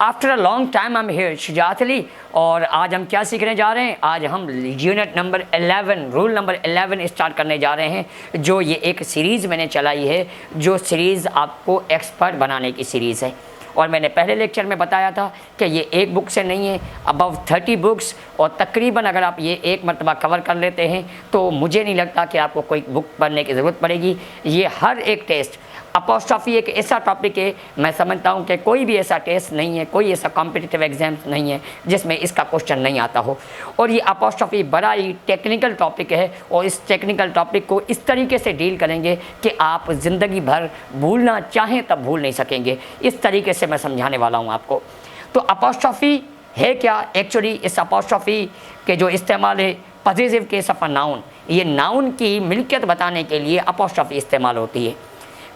After a long time I am here Shujaat Ali. और आज हम क्या सीखने जा रहे हैं? आज हम unit number 11 rule number 11 start करने जा रहे हैं। जो ये एक सीरीज़ मैंने चलाई है, जो सीरीज़ आपको एक्सपर्ट बनाने की सीरीज़ है। और मैंने पहले लेक्चर में बताया था कि ये एक बुक से नहीं है, अबव 30 बुक्स, और तकरीबन अगर आप ये एक मरतबा कवर कर लेते हैं तो मुझे नहीं लगता कि आपको कोई बुक पढ़ने की ज़रूरत पड़ेगी। ये हर एक टेस्ट, अपोस्ट्रॉफी एक ऐसा टॉपिक है, मैं समझता हूँ कि कोई भी ऐसा टेस्ट नहीं है, कोई ऐसा कॉम्पिटिटिव एग्ज़ाम नहीं है जिसमें इसका क्वेश्चन नहीं आता हो। और ये अपोस्ट्रॉफी बड़ा ही टेक्निकल टॉपिक है, और इस टेक्निकल टॉपिक को इस तरीके से डील करेंगे कि आप ज़िंदगी भर भूलना चाहें तब भूल नहीं सकेंगे। इस तरीके से मैं समझाने वाला हूँ आपको। तो अपोस्ट्रॉफी है क्या? एक्चुअली इस अपोस्ट्रॉफी के जो इस्तेमाल है, positive case of a noun, ये नाउन की मिल्कियत बताने के लिए अपोस्ट्रॉफी इस्तेमाल होती है।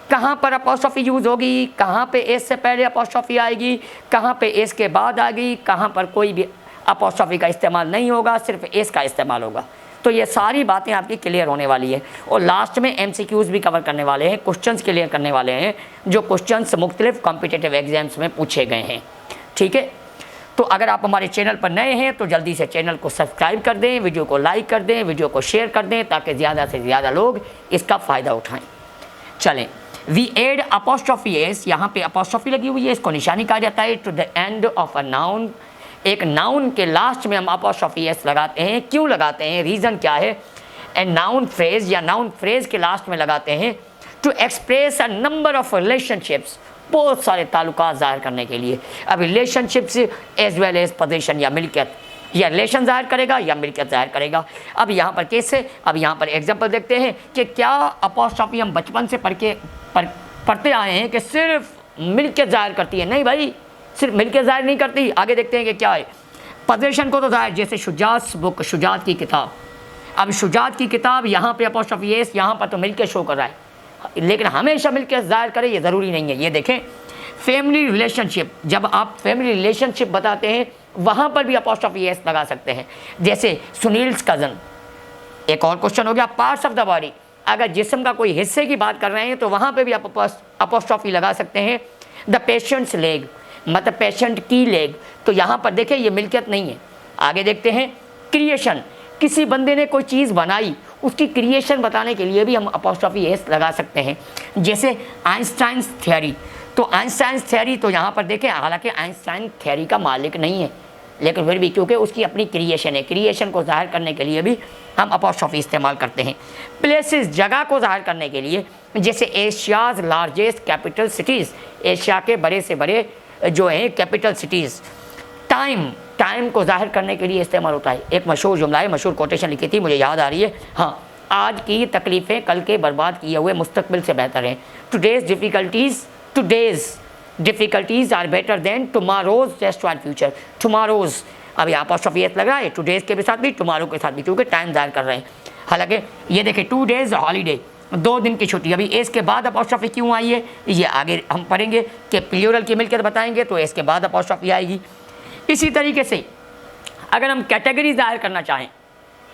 कहाँ पर अपोस्ट्रॉफी यूज़ होगी, कहाँ पे एस से पहले अपोस्ट्रॉफी आएगी, कहाँ पे एस के बाद आएगी, कहाँ पर कोई भी अपोस्ट्रॉफी का इस्तेमाल नहीं होगा, सिर्फ एस का इस्तेमाल होगा। तो ये सारी बातें आपकी क्लियर होने वाली है। और लास्ट में एमसीक्यूज़ भी कवर करने वाले हैं, क्वेश्चंस क्लियर करने वाले हैं, जो क्वेश्चंस मुख्तलिफ कॉम्पिटिटिव एग्जाम्स में पूछे गए हैं। ठीक है, तो अगर आप हमारे चैनल पर नए हैं तो जल्दी से चैनल को सब्सक्राइब कर दें, वीडियो को लाइक कर दें, वीडियो को शेयर कर दें, ताकि ज़्यादा से ज़्यादा लोग इसका फ़ायदा उठाएँ। चलें, वी एड अपोस्ट्रॉफी एस, यहाँ पे अपोस्ट्रॉफी लगी हुई है, इसको निशानी कहा जाता है to the end of a noun. एक नाउन के लास्ट में हम अपोस्ट्रॉफी एस लगाते हैं। क्यों लगाते हैं, रीज़न क्या है? ए नाउन फ्रेज या नाउन फ्रेज के लास्ट में लगाते हैं to express a number of relationships, बहुत सारे ताल्लुकात ज़ाहिर करने के लिए। अब relationships as well as position या मिल्कियत, या रिलेशन ज़ाहिर करेगा या मिल्कियत ज़ाहिर करेगा। अब यहाँ पर कैसे, अब यहाँ पर एग्जांपल देखते हैं कि क्या अपोस्ट्रॉफी हम बचपन से पढ़ते आए हैं कि सिर्फ मिल्कियत ज़ाहिर करती है? नहीं भाई, सिर्फ मिल्कियत ज़ाहिर नहीं करती। आगे देखते हैं कि क्या है। पोजीशन को तो ज़ाहिर, जैसे शुजात बुक, शुजात की किताब। अब शुजात की किताब, यहाँ पे अपोस्ट्रॉफी एस, यहाँ पर तो मिल्कियत शो कर रहा है, लेकिन हमेशा मिल्कियत ज़ाहिर करे ये ज़रूरी नहीं है। ये देखें, फैमिली रिलेशनशिप, जब आप फैमिली रिलेशनशिप बताते हैं वहाँ पर भी अपोस्ट्रॉफी एस लगा सकते हैं। जैसे सुनील्स कज़न। एक और क्वेश्चन हो गया, पार्ट्स ऑफ द बॉडी, अगर जिस्म का कोई हिस्से की बात कर रहे हैं तो वहाँ पे भी आप अपोस्ट्रॉफी लगा सकते हैं। द पेशेंट्स लेग, मतलब पेशेंट की लेग, तो यहाँ पर देखें ये मिल्कियत नहीं है। आगे देखते हैं, क्रिएशन, किसी बंदे ने कोई चीज़ बनाई, उसकी क्रिएशन बताने के लिए भी हम अपोस्ट्रॉफी एस लगा सकते हैं। जैसे आइंस्टाइन्स थ्योरी, तो आइंस्टाइन्स थ्योरी, तो यहाँ पर देखें, हालांकि आइंस्टाइन थ्योरी का मालिक नहीं है, लेकिन फिर भी क्योंकि उसकी अपनी क्रिएशन है, क्रिएशन को ज़ाहिर करने के लिए भी हम अपोस्ट्रॉफी इस्तेमाल करते हैं। प्लेसेस, जगह को ज़ाहिर करने के लिए, जैसे Asia's largest capital cities, Asia के बड़े से बड़े जो हैं कैपिटल सिटीज़। टाइम, टाइम को ज़ाहिर करने के लिए इस्तेमाल होता है। एक मशहूर जुमला है, मशहूर कोटेशन लिखी थी, मुझे याद आ रही है, हाँ, आज की तकलीफ़ें कल के बर्बाद किए हुए मुस्तकबिल से बेहतर हैं। Today's difficulties are better than tomorrow's best for future. Tomorrow's, अब यहाँ अपोस्ट्रॉफी एस लग रहा है, टुडेज़ के भी साथ भी, टुमारो के साथ भी, क्योंकि टाइम ज़ाहिर कर रहे हैं। हालांकि ये देखें, 2 डेज़ हॉलीडे, 2 दिन की छुट्टी। अभी एस के बाद अपोस्ट्रॉफी क्यों आई है, ये आगे हम पढ़ेंगे कि प्लूरल की मिल्कियत बताएंगे तो एस के बाद अपोस्ट्रॉफी आएगी। इसी तरीके से अगर हम कैटेगरी ज़ाहिर करना चाहें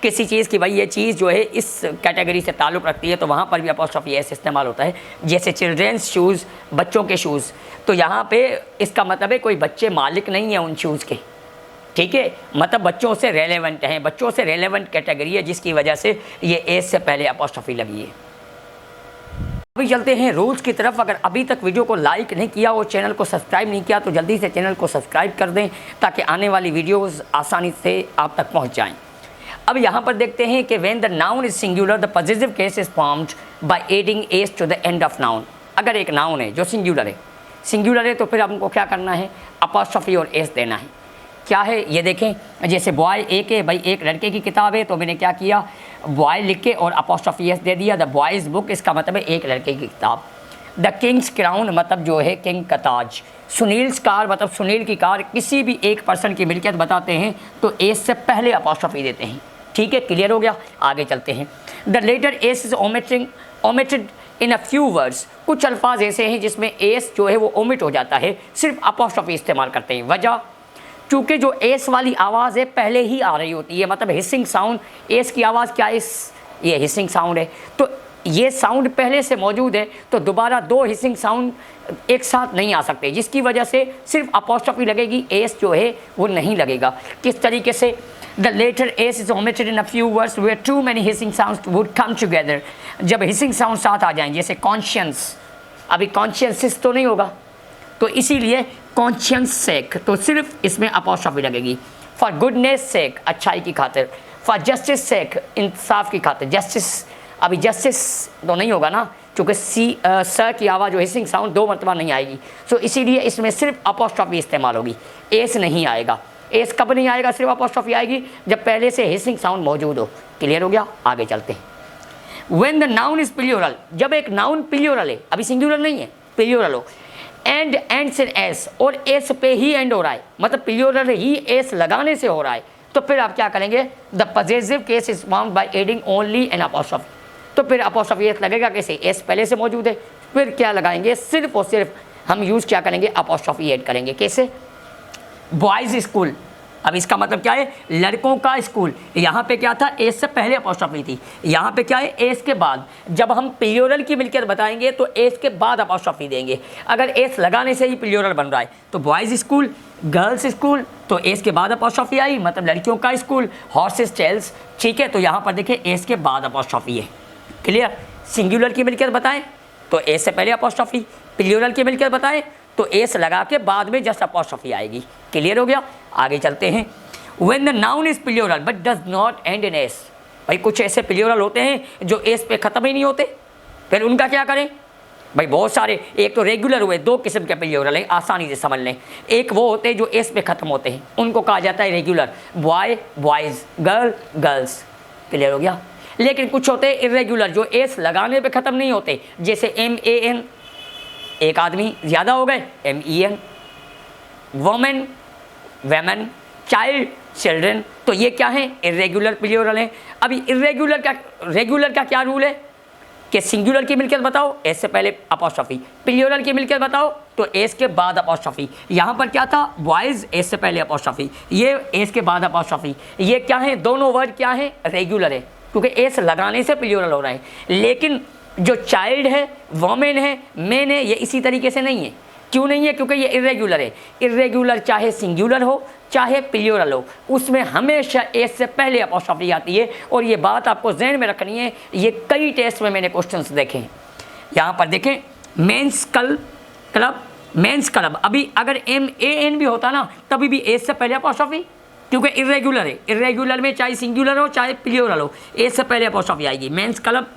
किसी चीज़ की, भाई ये चीज़ जो है इस कैटेगरी से ताल्लुक़ रखती है, तो वहाँ पर भी अपोस्ट्रॉफी एस इस्तेमाल होता है। जैसे चिल्ड्रेंस शूज़, बच्चों के शूज़, तो यहाँ पे इसका मतलब है कोई बच्चे मालिक नहीं है उन शूज़ के। ठीक है, मतलब बच्चों से रेलेवेंट हैं, बच्चों से रेलेवेंट कैटेगरी है, जिसकी वजह से ये एस से पहले अपोस्ट्रॉफी लगी है। अभी चलते हैं रूल्स की तरफ। अगर अभी तक वीडियो को लाइक नहीं किया और चैनल को सब्सक्राइब नहीं किया तो जल्दी से चैनल को सब्सक्राइब कर दें, ताकि आने वाली वीडियोज़ आसानी से आप तक पहुँच जाएँ। अब यहाँ पर देखते हैं कि when the noun is singular the positive case is formed by adding s to the end of noun. अगर एक नाउन है जो सिंगुलर है तो फिर हमको क्या करना है, अपोस्ट्रॉफी और एस देना है। क्या है ये देखें, जैसे बॉय एक है, भाई एक लड़के की किताब है, तो मैंने क्या किया, बॉय लिख के और अपोस्ट्रॉफी एस दे दिया। द बॉयज़ बुक, इसका मतलब है एक लड़के की किताब। द किंग्स क्राउन, मतलब जो है किंग का ताज। सुनील्स कार, मतलब सुनील की कार, किसी भी एक पर्सन की मिल्कियत बताते हैं तो एस से पहले अपोस्ट्रॉफी देते हैं। ठीक है, क्लियर हो गया। आगे चलते हैं। The letter s is omitted in a few words, कुछ अल्फाज ऐसे हैं जिसमें एस जो है वो ओमिट हो जाता है, सिर्फ अपोस्ट्रॉफी इस्तेमाल करते हैं। वजह, चूँकि जो एस वाली आवाज़ है पहले ही आ रही होती है, मतलब हिसिंग साउंड, एस की आवाज़ क्या है, ये हिसिंग साउंड है, तो ये साउंड पहले से मौजूद है तो दोबारा दो हिसिंग साउंड एक साथ नहीं आ सकते, जिसकी वजह से सिर्फ अपॉस्ट्रोफी लगेगी, एस जो है वो नहीं लगेगा। किस तरीके से? The letter s is omitted in a few words where too many hissing sounds would come together. जब हिसिंग साउंड साथ आ जाएं, जैसे कॉन्शियंस, अभी कॉन्शियंसिस तो नहीं होगा, तो इसीलिए कॉन्शियंस सेक, तो सिर्फ इसमें अपॉस्ट्रोफी लगेगी। फॉर गुडनेस सेक, अच्छाई की खातिर। फॉर जस्टिस सेक, इंसाफ की खातिर। जस्टिस, अभी जस्टिस तो नहीं होगा ना, क्योंकि स की आवाज़ जो हिसिंग साउंड दो मरतबा नहीं आएगी, सो इसीलिए इसमें सिर्फ अपॉस्ट्रोफी इस्तेमाल होगी, एस नहीं आएगा। एस कब नहीं आएगा? सिर्फ अपॉस्ट्रोफी आएगी जब पहले से हिसिंग साउंड मौजूद हो। क्लियर हो गया? आगे चलते हैं। When the noun is plural, जब एक नाउन प्लूरल है, अभी सिंगुलर नहीं है, प्लूरल हो, एंड एंड्स इन एस, और एस पे ही एंड हो रहा है, मतलब प्लूरल ही एस लगाने से हो रहा है, तो फिर आप क्या करेंगे? The possessive case is found by adding only an apostrophe. तो फिर अपॉस्ट्रोफी एस लगेगा कैसे? एस पहले से मौजूद है, फिर क्या लगाएंगे? सिर्फ और सिर्फ हम यूज़ क्या करेंगे? अपॉस्ट्रोफी ऐड करेंगे। कैसे? बॉयज़ स्कूल, अब इसका मतलब क्या है? लड़कों का स्कूल। यहाँ पे क्या था? एस से पहले अपॉस्ट्रोफी थी, यहाँ पे क्या है? एस के बाद। जब हम प्लूरल की मिल्कियत बताएंगे तो एस के बाद अपॉस्ट्रोफी देंगे। अगर एस लगाने से ही प्लूरल बन रहा है तो बॉयज़ स्कूल, गर्ल्स स्कूल, तो एस के बाद अपॉस्ट्रोफी आई, मतलब लड़कियों का स्कूल, हॉर्सेस टेल्स, ठीक है। तो यहाँ पर देखिए एस के बाद अपॉस्ट्रोफी है। क्लियर? सिंगुलर की मिल्कियत बताएं तो एस से पहले अपॉस्ट्रोफी, प्लूरल की मिल्कियत बताएं तो एस लगा के बाद में जस्ट अपॉस्ट्रोफी आएगी। क्लियर हो गया? आगे चलते हैं। When the noun is plural but does not end in s, भाई कुछ ऐसे प्लूरल होते हैं जो एस पे ख़त्म ही नहीं होते, फिर उनका क्या करें? भाई बहुत सारे, एक तो रेगुलर हुए, दो किस्म के प्लूरल हैं, आसानी से समझ लें। एक वो होते हैं जो एस पे ख़त्म होते हैं, उनको कहा जाता है regular, boy boys, girl girls. Clear हो गया? लेकिन कुछ होते हैं इरेगुलर जो एस लगाने पे ख़त्म नहीं होते, जैसे MAN, एक आदमी ज़्यादा हो गए, MEN, वोमेन वेमन, चाइल्ड चिल्ड्रन, तो ये क्या है? इरेगुलर प्लूरल हैं। अभी रेगुलर का क्या रूल है कि सिंगुलर की मिल्कियत बताओ, एस से पहले अपॉस्ट्रोफी, प्लूरल की मिल्कियत बताओ तो एस के बाद अपॉस्ट्रोफी। यहाँ पर क्या था? बॉयज़, एस से पहले अपॉस्ट्रोफी, ये एस के बाद अपॉस्ट्रोफी। ये क्या है? दोनों वर्ड क्या है? रेगुलर है, क्योंकि एस लगाने से प्लूरल हो रहा है। लेकिन जो चाइल्ड है, वोमेन है, मैन है, ये इसी तरीके से नहीं है। क्यों नहीं है? क्योंकि ये इरेगुलर है। इरेगुलर चाहे सिंगुलर हो चाहे प्लूरल हो, उसमें हमेशा एस से पहले अपॉस्ट्रोफी आती है। और ये बात आपको ज़हन में रखनी है, ये कई टेस्ट में मैंने क्वेश्चंस देखे हैं। यहाँ पर देखें, मेंस क्लब, मेंस क्लब, अभी अगर MAN भी होता ना तभी भी एस से पहले अपॉस्ट्रोफी, क्योंकि इरेगुलर है। इरेगुलर में चाहे सिंगुलर हो चाहे प्लूरल हो, एस से पहले अपॉस्ट्रोफी आएगी। मेंस क्लब,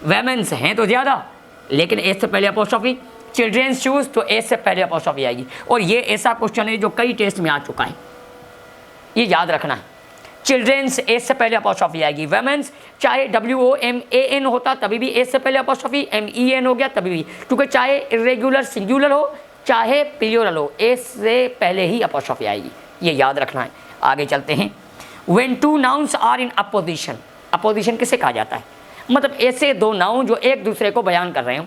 वेमेंस हैं तो ज़्यादा, लेकिन एस से पहले अपॉस्ट्रोफी। चिल्ड्रेंस शूज़, तो एस से पहले अपॉस्ट्रोफी आएगी। और ये ऐसा क्वेश्चन है जो कई टेस्ट में आ चुका है, ये याद रखना है। चिल्ड्रेंस, एस से पहले अपॉस्ट्रोफी आएगी। वेमेंस, चाहे WOMAN होता तभी भी एस से पहले अपॉस्ट्रोफी, MEN हो गया तभी भी, क्योंकि चाहे इरेगुलर सिंगुलर हो चाहे प्लूरल हो, एस से पहले ही अपॉस्ट्रोफी आएगी, ये याद रखना है। आगे चलते हैं। When two nouns are in apposition, apposition किसे कहा जाता है? मतलब ऐसे दो नाउन जो एक दूसरे को बयान कर रहे हो,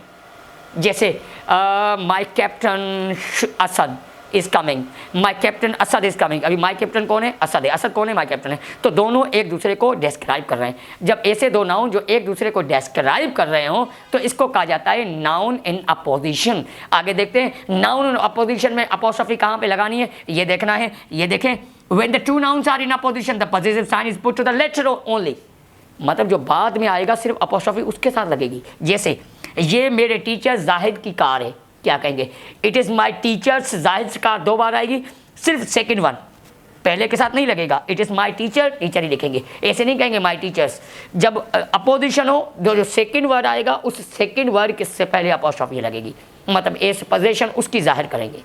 जैसे माई captain Asad is coming, my captain Asad is coming. अभी माई कैप्टन कौन है? असद है। असद कौन है? माई कैप्टन है। तो दोनों एक दूसरे को डिस्क्राइब कर रहे हैं। जब ऐसे दो नाउन जो एक दूसरे को डिस्क्राइब कर रहे हो तो इसको कहा जाता है नाउन इन अपोजिशन। आगे देखते हैं, नाउन इन अपोजिशन में अपॉस्ट्रोफी कहाँ पे लगानी है ये देखना है। ये देखें, when the two nouns are in apposition the possessive sign is put to the latter only, मतलब जो बाद में आएगा सिर्फ अपॉस्ट्रोफी उसके साथ लगेगी। जैसे ये मेरे टीचर जाहिद की कार है, क्या कहेंगे? It is my teachers Zahid car, दो बार आएगी, सिर्फ सेकंड वन पहले के साथ नहीं लगेगा। It is my teacher, teacher ही लिखेंगे, ऐसे नहीं कहेंगे माई टीचर्स। जब अपोजिशन हो जो सेकंड वर्ड आएगा उस सेकंड वर्ड किससे पहले अपॉस्ट्रोफी लगेगी, मतलब एस पोजीशन उसकी जाहिर करेंगे।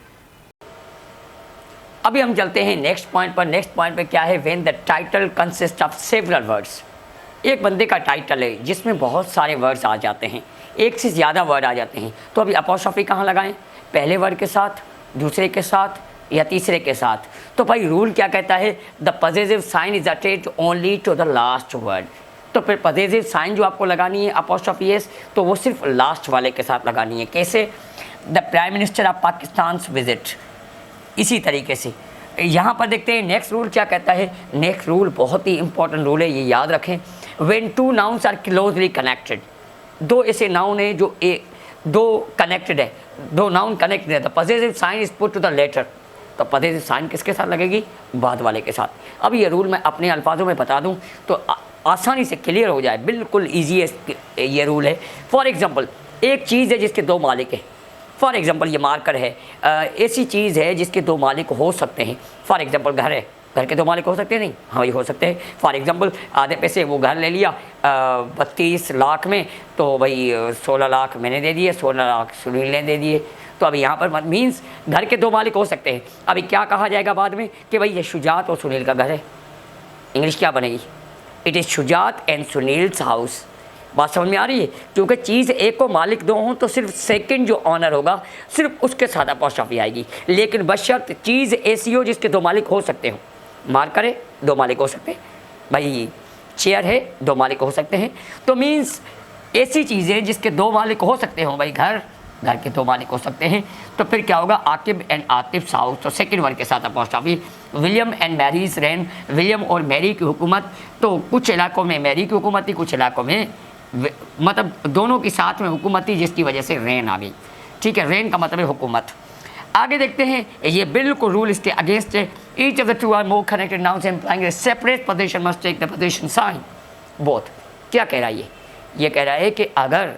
अभी हम चलते हैं नेक्स्ट पॉइंट पर। नेक्स्ट पॉइंट पे क्या है? When the title consist of several words, एक बंदे का टाइटल है जिसमें बहुत सारे वर्ड्स आ जाते हैं, एक से ज़्यादा वर्ड आ जाते हैं, तो अभी अपॉस्ट्रोफी कहाँ लगाएं? पहले वर्ड के साथ, दूसरे के साथ या तीसरे के साथ? तो भाई रूल क्या कहता है? The possessive sign is attached only to the last word. तो फिर पॉसेसिव साइन जो आपको लगानी है अपॉस्ट्रोफी एस, तो वो सिर्फ लास्ट वाले के साथ लगानी है। कैसे? The prime minister of Pakistan visit, इसी तरीके से। यहाँ पर देखते हैं नेक्स्ट रूल क्या कहता है। नेक्स्ट रूल बहुत ही इंपॉर्टेंट रूल है, ये याद रखें। When two nouns are closely connected, दो ऐसे नाउन है जो दो कनेक्टेड है, दो नाउन कनेक्टेड है, the positive sign is put to the latter, तो पॉजिटिव साइन किसके साथ लगेगी? बाद वाले के साथ। अब ये रूल मैं अपने अल्फाजों में बता दूं तो आसानी से क्लियर हो जाए, बिल्कुल ईजी है ये रूल है। फॉर एग्जांपल एक चीज़ है जिसके दो मालिक हैं, फॉर एग्जांपल ये मार्कर है, ऐसी चीज़ है जिसके दो मालिक हो सकते हैं। फॉर एग्जांपल घर है, घर के दो मालिक हो सकते हैं नहीं? हाँ ये हो सकते हैं। फॉर एग्जांपल आधे पैसे वो घर ले लिया 32 लाख में, तो भाई 16 लाख मैंने दे दिए, 16 लाख सुनील ने दे दिए। तो अभी यहाँ पर मीन्स घर के दो मालिक हो सकते हैं। अभी क्या कहा जाएगा बाद में कि भाई ये शुजात और सुनील का घर है, इंग्लिश क्या बनेगी? It is Shujat and Sunil's house. बात समझ में आ रही है? क्योंकि चीज़ एक को मालिक दो हों तो सिर्फ सेकंड जो ऑनर होगा सिर्फ उसके साथ अपॉस्ट्रोफी आएगी, लेकिन बशर्त चीज़ ऐसी हो जिसके दो मालिक हो सकते हों। मार्कर है, दो मालिक हो सकते हैं, भाई चेयर है, दो मालिक हो सकते हैं। तो मीन्स ऐसी चीज़ें जिसके दो मालिक हो सकते हों, भाई घर के दो मालिक हो सकते हैं। तो फिर क्या होगा? आकिब एंड आतिफ हाउस, तो सेकंड वर्ड के साथ apostrophe. William and Mary's reign, William और मैरी की हुकूमत, तो कुछ इलाकों में मैरी की हुकूमत थी, कुछ इलाकों में मतलब दोनों की साथ में हुकूमत थी, जिसकी वजह से रेन आ गई। ठीक है, रेन का मतलब है हुकूमत। आगे देखते हैं, ये बिल्कुल रूल इसके अगेंस्ट है। Each of the two or more connected nouns implying a separate position must take the position sign both. क्या कह रहा है ये कह रहा है कि अगर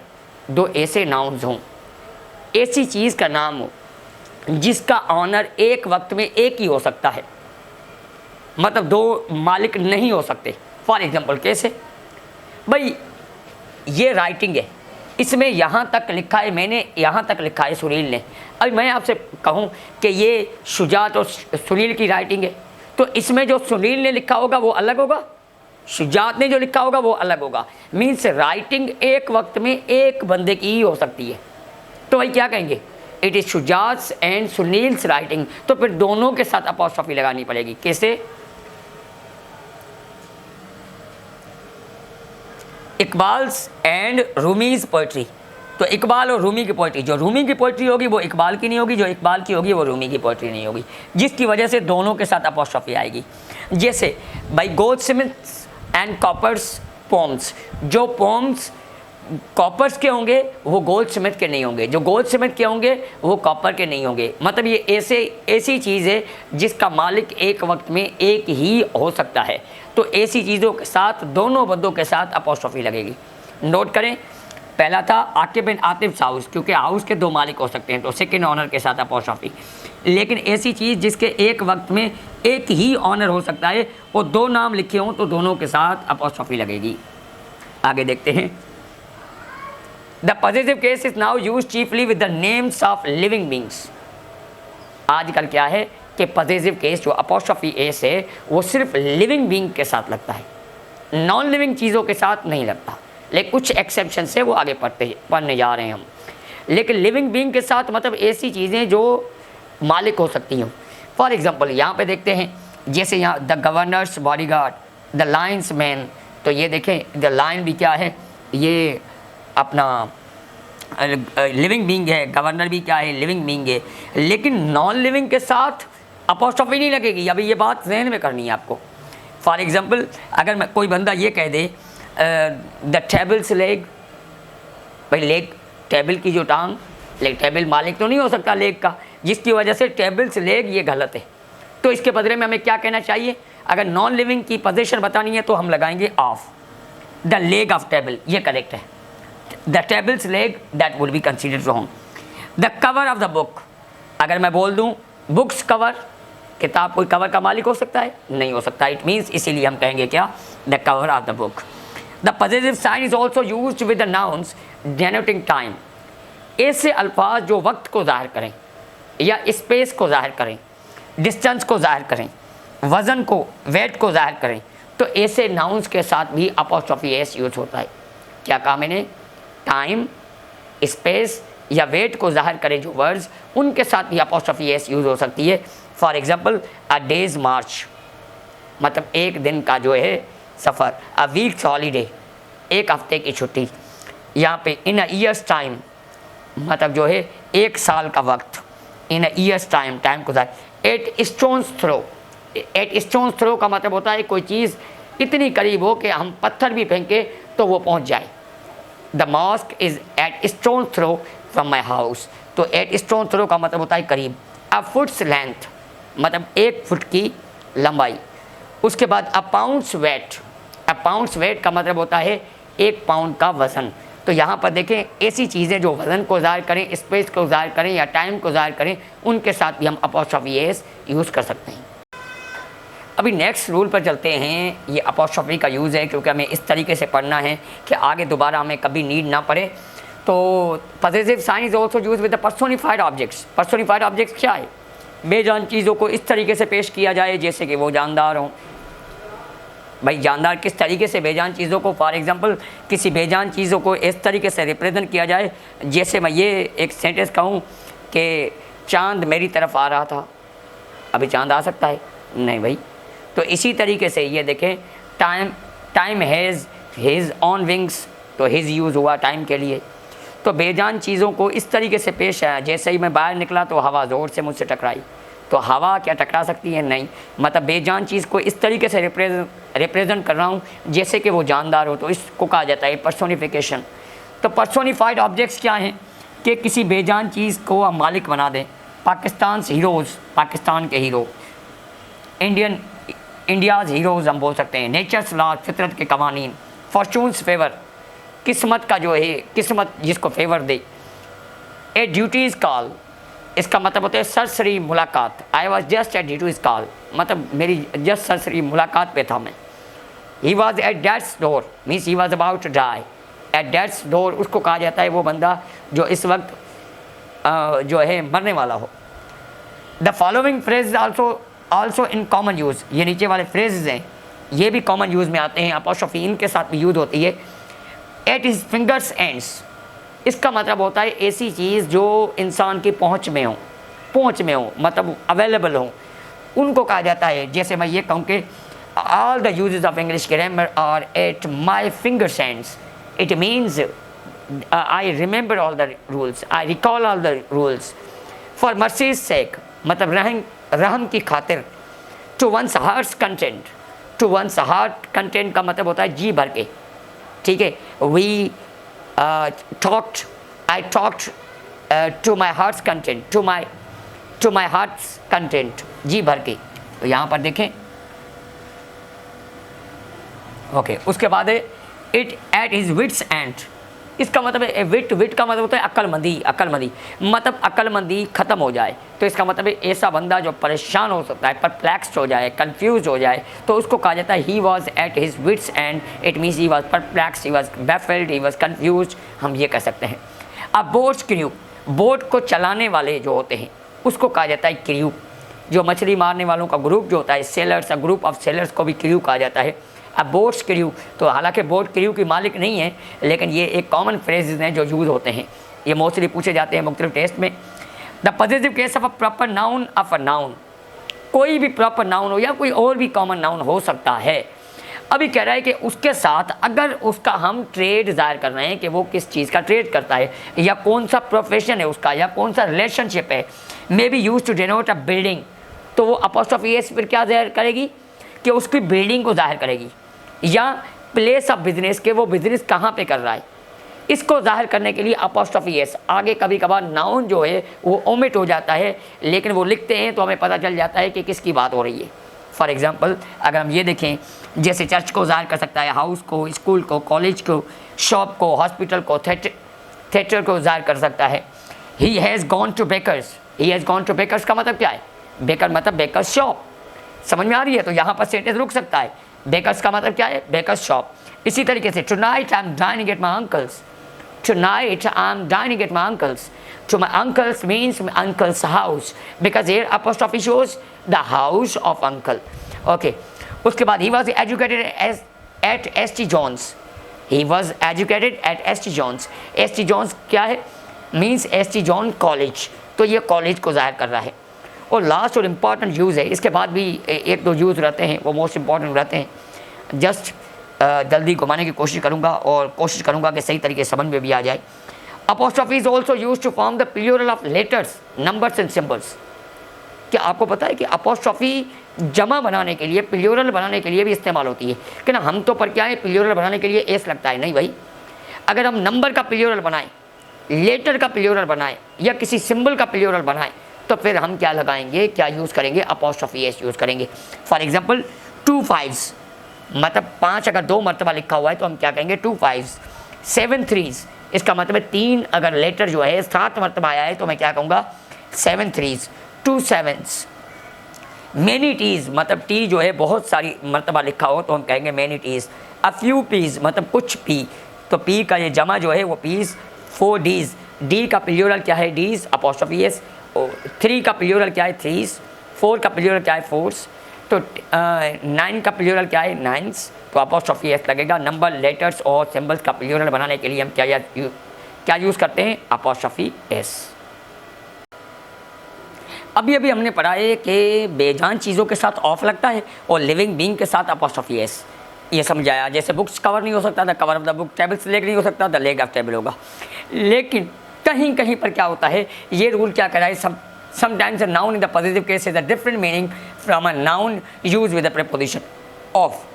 दो ऐसे नाउन्स हों, ऐसी चीज़ का नाम हो जिसका ऑनर एक वक्त में एक ही हो सकता है, मतलब दो मालिक नहीं हो सकते। फॉर एग्जांपल कैसे? भाई ये राइटिंग है, इसमें यहाँ तक लिखा है मैंने, यहाँ तक लिखा है सुनील ने। अभी मैं आपसे कहूँ कि ये शुजात और सुनील की राइटिंग है, तो इसमें जो सुनील ने लिखा होगा वो अलग होगा, शुजात ने जो लिखा होगा वो अलग होगा। मीन्स राइटिंग एक वक्त में एक बंदे की ही हो सकती है। तो भाई क्या कहेंगे? It is Shujat's and Sunil's writing. तो फिर दोनों के साथ अपॉस्ट्रोफी लगानी पड़ेगी। कैसे? इकबाल्स एंड रूमीज़ पोइट्री, तो इकबाल और रूमी की पोइट्री, जो रूमी की पोइट्री होगी वो इकबाल की नहीं होगी, जो इकबाल की होगी वो रूमी की पोइट्री नहीं होगी, जिसकी वजह से दोनों के साथ अपॉस्ट्रोफी आएगी। जैसे भाई गोल्डस्मिथ्स एंड कॉपर्स पोम्स, जो पोम्स कॉपर्स के होंगे वो गोल्डस्मिथ के नहीं होंगे, जो गोल्डस्मिथ के होंगे वो कॉपर के नहीं होंगे। मतलब ये ऐसी चीज़ है जिसका मालिक एक वक्त में एक ही हो सकता है। तो ऐसी चीज़ों के साथ दोनों बंदों के साथ अपॉस्ट्रोफी लगेगी। नोट करें, पहला था आकिब एंड आतिफ हाउस, क्योंकि हाउस के दो मालिक हो सकते हैं, तो सेकंड ऑनर के साथ अपॉस्ट्रोफी। लेकिन ऐसी चीज़ जिसके एक वक्त में एक ही ऑनर हो सकता है और दो नाम लिखे हों तो दोनों के साथ अपॉस्ट्रोफी लगेगी। आगे देखते हैं। The possessive case is now used chiefly with the names of living beings। आजकल क्या है कि पॉजिटिव केस जो अपॉस्ट्रोफी एस है वो सिर्फ लिविंग बीइंग के साथ लगता है, नॉन लिविंग चीज़ों के साथ नहीं लगता। लेकिन कुछ एक्सेप्शन से वो आगे पढ़ने जा रहे हैं हम। लेकिन लिविंग बीइंग के साथ मतलब ऐसी चीज़ें जो मालिक हो सकती हों। फॉर एग्जांपल यहाँ पे देखते हैं, जैसे यहाँ the governors bodyguard, the Lions man, तो ये देखें द लायन भी क्या है, ये अपना लिविंग बीइंग है, गवर्नर भी क्या है, लिविंग बीइंग है। लेकिन नॉन लिविंग के साथ अपॉस्ट्रोफी नहीं लगेगी। अभी ये बात ज़हन में करनी है आपको। फॉर एग्जांपल अगर मैं कोई बंदा ये कह दे द टेबल्स लेग, भाई लेग टेबल की जो टांग, लेग टेबल मालिक तो नहीं हो सकता लेग का, जिसकी वजह से टेबल्स लेग ये गलत है। तो इसके बदले में हमें क्या कहना चाहिए? अगर नॉन लिविंग की पोजीशन बतानी है तो हम लगाएंगे of, the leg of table, ये करेक्ट है। The tables leg that would be considered wrong. The cover of the book, अगर मैं बोल दूं बुक्स कवर, किताब कोई कवर का मालिक हो सकता है? नहीं हो सकता। इट मीन्स इसीलिए हम कहेंगे क्या? The cover of the book. The positive sign is also used with the nouns denoting time. ऐसे अल्फाज जो वक्त को ज़ाहिर करें या स्पेस को ज़ाहिर करें, डिस्टेंस को ज़ाहिर करें, वज़न को, वेट को ज़ाहिर करें, तो ऐसे नाउन्स के साथ भी अपॉस्ट्रोफी एस यूज होता है। क्या कहा मैंने? टाइम, स्पेस या वेट को ज़ाहिर करें जो वर्ड्स, उनके साथ भी अपॉस्ट्रोफी एस यूज़ हो सकती है। फॉर एग्जांपल अ डेज मार्च, मतलब एक दिन का जो है सफ़र। अ वीक्स हॉलीडे, एक हफ्ते की छुट्टी। यहाँ पे इन अ ईयर्स टाइम, मतलब जो है एक साल का वक्त। In a year's time, time को ज़ाहिर। At stone's throw, at stone's throw का मतलब होता है कोई चीज़ इतनी करीब हो कि हम पत्थर भी फेंके तो वो पहुँच जाए। The mosque is at stone throw from my house. तो एट स्टोन थ्रो का मतलब होता है करीब। अ फुट्स लेंथ मतलब 1 फुट की लंबाई। उसके बाद अ पाउंड्स वेट, अ पाउंड्स वेट का मतलब होता है 1 पाउंड का वज़न। तो यहाँ पर देखें ऐसी चीज़ें जो वज़न को ज़ाहिर करें, स्पेस को ज़ाहिर करें या टाइम को ज़ाहिर करें, उनके साथ भी हम अपॉस्ट्रॉफी एस यूज़ कर सकते हैं। अभी नेक्स्ट रूल पर चलते हैं। ये अपॉस्ट्रॉफी का यूज़ है क्योंकि हमें इस तरीके से पढ़ना है कि आगे दोबारा हमें कभी नीड ना पड़े। तो possessive sign is also use with the personified objects. Personified objects क्या है? बेजान चीज़ों को इस तरीके से पेश किया जाए जैसे कि वो जानदार हों। भाई जानदार किस तरीके से? बेजान चीज़ों को, फॉर एग्जांपल किसी बेजान चीज़ों को इस तरीके से रिप्रेजेंट किया जाए जैसे मैं ये एक सेंटेंस कहूँ कि चांद मेरी तरफ आ रहा था। अभी चांद आ सकता है? नहीं भाई। तो इसी तरीके से ये देखें, time has his on wings, तो हिज यूज़ हुआ टाइम के लिए। तो बेजान चीज़ों को इस तरीके से पेश आया, जैसे ही मैं बाहर निकला तो हवा ज़ोर से मुझसे टकराई। तो हवा क्या टकरा सकती है? नहीं। मतलब बेजान चीज़ को इस तरीके से रिप्रेजेंट कर रहा हूँ जैसे कि वो जानदार हो, तो इसको कहा जाता है पर्सोनिफिकेशन। तो पर्सोनिफाइड ऑब्जेक्ट्स क्या हैं कि किसी बेजान चीज़ को हम मालिक बना दें। पाकिस्तान हीरोज़, पाकिस्तान के हीरो। इंडियाज़ हीरोज़ हम बोल सकते हैं। नेचर्स लॉ, फितरत के कवानीन। फॉर्चून्स फेवर, किस्मत का जो है, किस्मत जिसको फेवर दे। ए ड्यूटीज़ कॉल, इसका मतलब होता है सरसरी मुलाकात। I was just at duty's call, मतलब मेरी जस्ट सरसरी मुलाकात पे था मैं। He was at death's door, means he was about to die. At death's door उसको कहा जाता है वो बंदा जो इस वक्त जो है मरने वाला हो। The following phrase also in common use, ये नीचे वाले फ्रेजेज हैं ये भी कॉमन यूज़ में आते हैं। अपॉस्ट्रॉफी इनके साथ भी यूज़ होती है। एट हिज फिंगर्स एंड्स, इसका मतलब होता है ऐसी चीज़ जो इंसान की पहुंच में हो, मतलब अवेलेबल हो, उनको कहा जाता है। जैसे मैं ये कहूँ कि all the uses of English grammar are at my fingers ends, it means I remember all the rules, I recall all the rules. For mercy's sake, मतलब रहम की खातिर। To one's heart's content, to one's heart content का मतलब होता है जी भर के। ठीक है, we I talked to my heart's content, to my heart's content, जी भर के। तो यहाँ पर देखें, ओके। उसके बाद है it at his wits end, इसका मतलब है विट का मतलब होता है अक्लमंदी, मतलब अक्लमंदी ख़त्म हो जाए। तो इसका मतलब है ऐसा बंदा जो परेशान हो सकता है, परप्लेक्स्ड हो जाए, कंफ्यूज हो जाए, तो उसको कहा जाता है he was at his wits end. It means he was perplexed, he was baffled, he was confuse, हम ये कह सकते हैं। अब बोट्स क्रू, बोट को चलाने वाले जो होते हैं उसको कहा जाता है क्रू। जो मछली मारने वालों का ग्रुप जो होता है सेलर्स, ग्रुप ऑफ सेलर्स को भी क्रू कहा जाता है। अब बोट्स क्रू, तो हालांकि बोट क्रू की मालिक नहीं है, लेकिन ये एक कॉमन फ्रेजेस हैं जो यूज़ होते हैं। ये मोस्टली पूछे जाते हैं मुख्तलिफ टेस्ट में। The positive case of a proper noun of a noun, कोई भी प्रॉपर नाउन हो या कोई और भी कॉमन नाउन हो सकता है। अभी कह रहा है कि उसके साथ अगर उसका हम ट्रेड ज़ाहिर कर रहे हैं कि वो किस चीज़ का ट्रेड करता है या कौन सा प्रोफेशन है उसका या कौन सा रिलेशनशिप है, may be use to denote a building, तो वो अपॉस्ट्रोफी एस फिर क्या ज़ाहिर करेगी कि उसकी बिल्डिंग को ज़ाहिर करेगी, या प्लेस ऑफ बिजनेस के वो बिज़नेस कहाँ पे कर रहा है, इसको ज़ाहिर करने के लिए अपॉस्ट्रोफी एस। आगे कभी कभार नाउन जो है वो ओमिट हो जाता है, लेकिन वो लिखते हैं तो हमें पता चल जाता है कि किसकी बात हो रही है। फॉर एग्ज़ाम्पल अगर हम ये देखें, जैसे चर्च को ज़ाहिर कर सकता है, हाउस को, स्कूल को, कॉलेज को, शॉप को, हॉस्पिटल को, थिएटर को ज़ाहिर कर सकता है। He has gone to baker's, he has gone to baker's का मतलब क्या है? बेकर मतलब बेकर्स शॉप, समझ में आ रही है? तो यहाँ पर सेंटेंस रुक सकता है। बेकर्स का मतलब क्या है? Baker's shop. इसी तरीके से tonight I am dining at my uncle's, tonight I'm dining at my uncle's. To my uncle's means my uncle's house, because here apostrophe shows the house of uncle. Okay. उसके बाद he was educated at S.T. John's. He was educated at S.T. John's. S.T. John's क्या है? Means S.T. John College. तो ये college को ज़ाहिर कर रहा है। और लास्ट और इम्पॉर्टेंट यूज़ है, इसके बाद भी एक दो यूज़ रहते हैं वो मोस्ट इम्पॉर्टेंट रहते हैं। जस्ट जल्दी घुमाने की कोशिश करूंगा और कोशिश करूंगा कि सही तरीके से समझ में भी आ जाए। Apostrophe is also use to form the plural of letters, numbers and symbols. क्या आपको पता है कि अपॉस्ट्रोफी जमा बनाने के लिए, प्लूरल बनाने के लिए भी इस्तेमाल होती है? कि ना हम तो पर क्या है, प्लूरल बनाने के लिए एस लगता है, नहीं भाई। अगर हम नंबर का प्लूरल बनाएं, लेटर का प्लूरल बनाएं या किसी सिंबल का प्लूरल बनाएं तो फिर हम क्या लगाएंगे, क्या यूज़ करेंगे, अपॉस्ट्रोफी एस यूज़ करेंगे। फॉर एग्जांपल 2 5s, मतलब 5 अगर 2 मरतबा लिखा हुआ है तो हम क्या कहेंगे 2 5s। 7 3s, इसका मतलब 3 अगर लेटर जो है 7 मरतबा आया है तो मैं क्या कहूँगा 7 3s। 2 7s। मैनी टीज़, मतलब टी जो है बहुत सारी मरतबा लिखा हो तो हम कहेंगे many t's. A few p's, मतलब कुछ पी, तो पी का ये जमा जो है वो पीज़। 4 डीज़, डी का प्लूरल क्या है डीज़, अपॉस्ट्रोफी एस। 3 का प्लूरल क्या है 3s। 4 का प्लूरल क्या है 4s। तो 9 का प्लूरल क्या है 9s, तो अपॉस्ट्रोफी एस लगेगा। नंबर, लेटर्स और सिंबल्स का प्लूरल बनाने के लिए हम क्या यूज़ करते हैं, अपॉस्ट्रोफी एस। अभी अभी हमने पढ़ा है कि बेजान चीज़ों के साथ ऑफ लगता है और लिविंग बीइंग के साथ अपॉस्ट्रोफी एस, ये समझाया। जैसे बुक्स कवर नहीं हो सकता था, cover of the book. Table से लेग नहीं हो सकता था, लेग ऑफ टेबल होगा। लेकिन कहीं कहीं पर क्या होता है, ये रूल क्या कराए, sometimes a noun in the positive case is a different meaning from a noun use with the preposition of.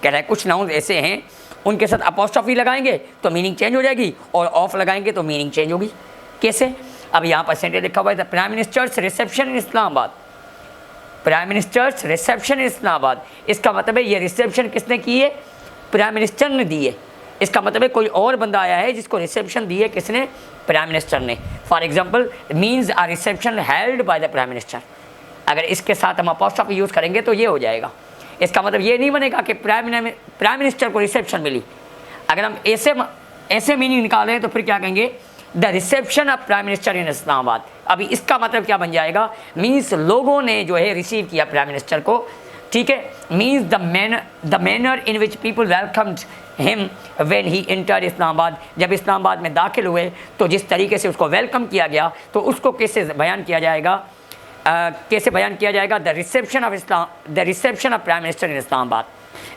कह रहा है कुछ नाउन ऐसे हैं उनके साथ अपॉस्ट्रोफी लगाएंगे तो मीनिंग चेंज हो जाएगी और ऑफ लगाएंगे तो मीनिंग चेंज होगी। कैसे, अब यहाँ पर सेंटेंस लिखा हुआ है the prime minister's reception in Islamabad. Prime minister's reception in Islamabad, इसका मतलब है ये रिसेप्शन किसने की है, प्राइम मिनिस्टर ने दी है। इसका मतलब है कोई और बंदा आया है जिसको रिसेप्शन दी है, किसने, प्राइम मिनिस्टर ने। For example means a reception held by the prime minister. अगर इसके साथ हम अपॉस्ट्रोफी यूज़ करेंगे तो ये हो जाएगा। इसका मतलब ये नहीं बनेगा कि प्राइम मिनिस्टर को रिसेप्शन मिली। अगर हम ऐसे मीनिंग निकालें तो फिर क्या कहेंगे, the reception of prime minister in Islamabad. अभी इसका मतलब क्या बन जाएगा, मीन्स लोगों ने जो है रिसीव किया प्राइम मिनिस्टर को, ठीक है। Means the manner in which people welcomed him when he entered Islamabad. जब इस्लामाबाद में दाखिल हुए तो जिस तरीके से उसको वेलकम किया गया, तो उसको कैसे बयान किया जाएगा, the reception of prime minister in Islamabad.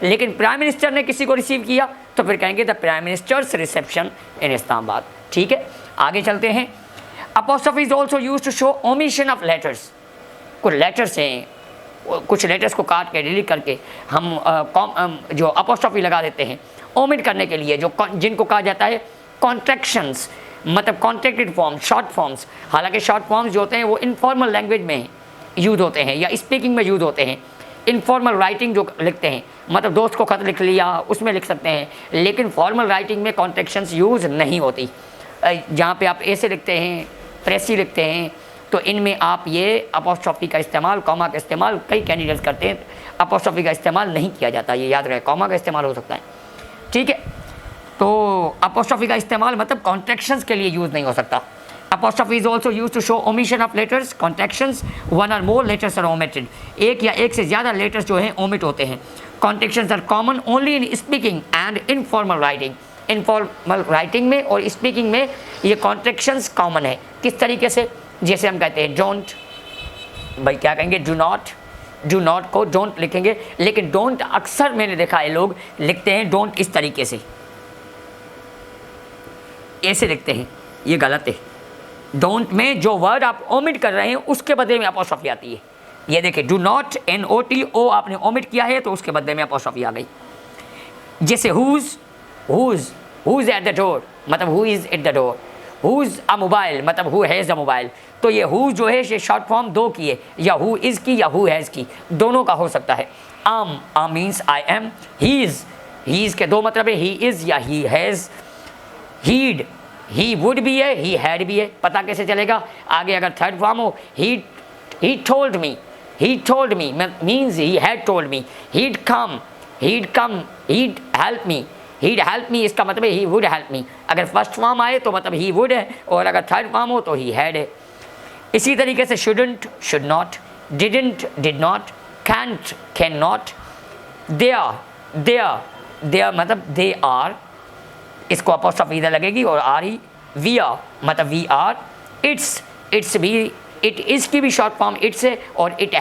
लेकिन प्राइम मिनिस्टर ने किसी को रिसीव किया तो फिर कहेंगे the prime minister's reception in Islamabad. ठीक है, आगे चलते हैं। Apostrophe is also use to show omission of letters. कुछ लेटर्स हैं, कुछ लेटर्स को काट के डिलीट करके हम जो अपॉस्ट्रोफी लगा देते हैं ओमिट करने के लिए, जिनको कहा जाता है कॉन्ट्रैक्शंस, मतलब कॉन्ट्रैक्टेड फॉर्म, शॉर्ट फॉर्म्स। हालांकि शॉर्ट फॉर्म्स जो होते हैं वो इनफॉर्मल लैंग्वेज में यूज होते हैं या स्पीकिंग में यूज होते हैं। इनफॉर्मल राइटिंग जो लिखते हैं, मतलब दोस्त को खत लिख लिया उसमें लिख सकते हैं, लेकिन फॉर्मल राइटिंग में कॉन्ट्रैक्शंस यूज़ नहीं होती। जहाँ पे आप ऐसे लिखते हैं, प्रेसी लिखते हैं, तो इनमें आप ये अपॉस्ट्रोफी का इस्तेमाल, कॉमा का इस्तेमाल कई कैंडिडेट्स करते हैं, अपॉस्ट्रोफी का इस्तेमाल नहीं किया जाता, ये याद रहे। कॉमा का इस्तेमाल हो सकता है, ठीक है। तो अपॉस्ट्रोफी का इस्तेमाल मतलब कॉन्ट्रैक्शंस के लिए यूज़ नहीं हो सकता। Apostrophe is also use to show omission of letters, contractions, one or more letters are omitted. एक या एक से ज़्यादा लेटर्स जो हैं ओमिट होते हैं। Contractions are common only in speaking and informal writing. Informal writing में और स्पीकिंग में ये कॉन्ट्रैक्शंस कॉमन है। किस तरीके से, जैसे हम कहते हैं डोंट, भाई क्या कहेंगे डू नॉट को डोंट लिखेंगे, लेकिन डोंट अक्सर मैंने देखा है लोग लिखते हैं डोंट इस तरीके से, ऐसे लिखते हैं, ये गलत है। डोंट में जो वर्ड आप ओमिट कर रहे हैं उसके बदले में अपॉस्ट्रोफी आती है। ये देखिए डू नॉट, NOT आपने ओमिट किया है तो उसके बदले में अपॉस्ट्रोफी आ गई। जैसे हुज एट द डोर, मतलब who is at the door. Who's a mobile, मतलब हु हैज़ अ मोबाइल। तो ये हु जो है ये शॉर्ट फॉर्म दो की है, या हु इज़ की या हु हैज़ की, दोनों का हो सकता है। I'm means I am. He is के दो मतलब है, ही इज़ या he has. He'd, he would भी है, ही हैड भी है। पता कैसे चलेगा, आगे अगर थर्ड फॉर्म हो, he told me means he had told me. He'd come, he'd help me, इसका मतलब है ही वुड हेल्प मी। अगर फर्स्ट फॉर्म आए तो मतलब ही वुड है, और अगर थर्ड फॉर्म हो तो ही हैड है। इसी तरीके से shouldn't, should not, didn't, did not, can't, can not, they're मतलब दे आर, इसको अपॉस्ट्रोफी इधर लगेगी और आर ही। वी आर मतलब वी आर। इट्स भी, इट इज़ की भी शॉर्ट फॉर्म इट्स है, और इट है